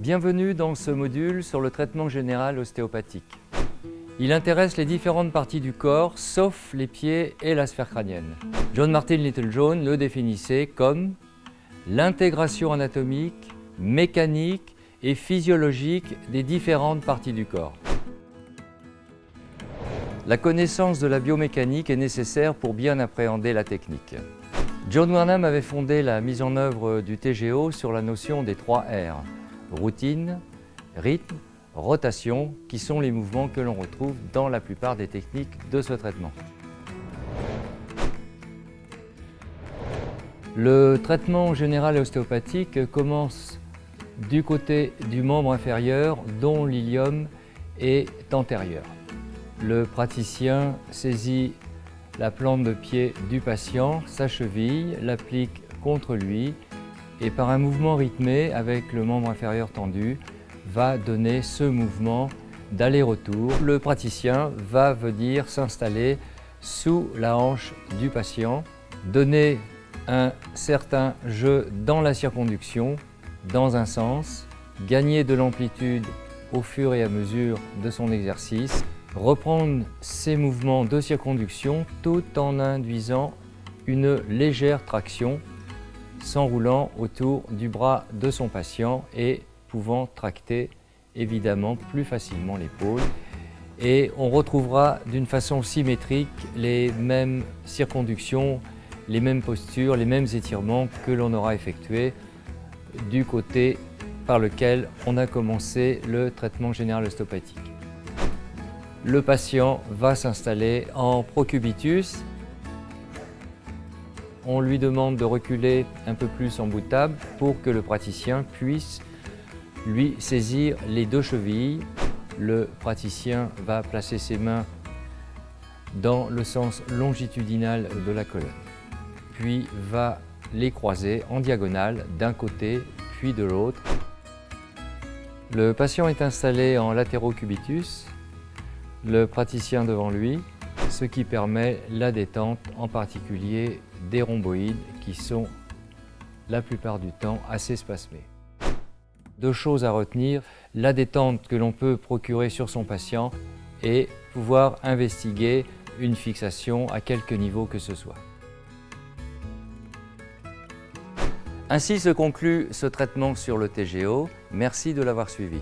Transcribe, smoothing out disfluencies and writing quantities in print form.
Bienvenue dans ce module sur le traitement général ostéopathique. Il intéresse les différentes parties du corps, sauf les pieds et la sphère crânienne. John Martin Littlejohn le définissait comme l'intégration anatomique, mécanique et physiologique des différentes parties du corps. La connaissance de la biomécanique est nécessaire pour bien appréhender la technique. John Wernham avait fondé la mise en œuvre du TGO sur la notion des 3 R. Routine, rythme, rotation, qui sont les mouvements que l'on retrouve dans la plupart des techniques de ce traitement. Le traitement général et ostéopathique commence du côté du membre inférieur dont l'ilium est antérieur. Le praticien saisit la plante de pied du patient, sa cheville, l'applique contre lui et par un mouvement rythmé avec le membre inférieur tendu va donner ce mouvement d'aller-retour. Le praticien va venir s'installer sous la hanche du patient, donner un certain jeu dans la circonduction dans un sens, gagner de l'amplitude au fur et à mesure de son exercice, reprendre ces mouvements de circonduction tout en induisant une légère traction, s'enroulant autour du bras de son patient et pouvant tracter évidemment plus facilement l'épaule. Et on retrouvera d'une façon symétrique les mêmes circonductions, les mêmes postures, les mêmes étirements que l'on aura effectués du côté par lequel on a commencé le traitement général ostéopathique. Le patient va s'installer en procubitus. On lui demande de reculer un peu plus en bout de table pour que le praticien puisse lui saisir les 2 chevilles. Le praticien va placer ses mains dans le sens longitudinal de la colonne, puis va les croiser en diagonale d'un côté puis de l'autre. Le patient est installé en latérocubitus, le praticien devant lui, ce qui permet la détente, en particulier des rhomboïdes qui sont la plupart du temps assez spasmés. 2 choses à retenir, la détente que l'on peut procurer sur son patient et pouvoir investiguer une fixation à quelque niveau que ce soit. Ainsi se conclut ce traitement sur le TGO. Merci de l'avoir suivi.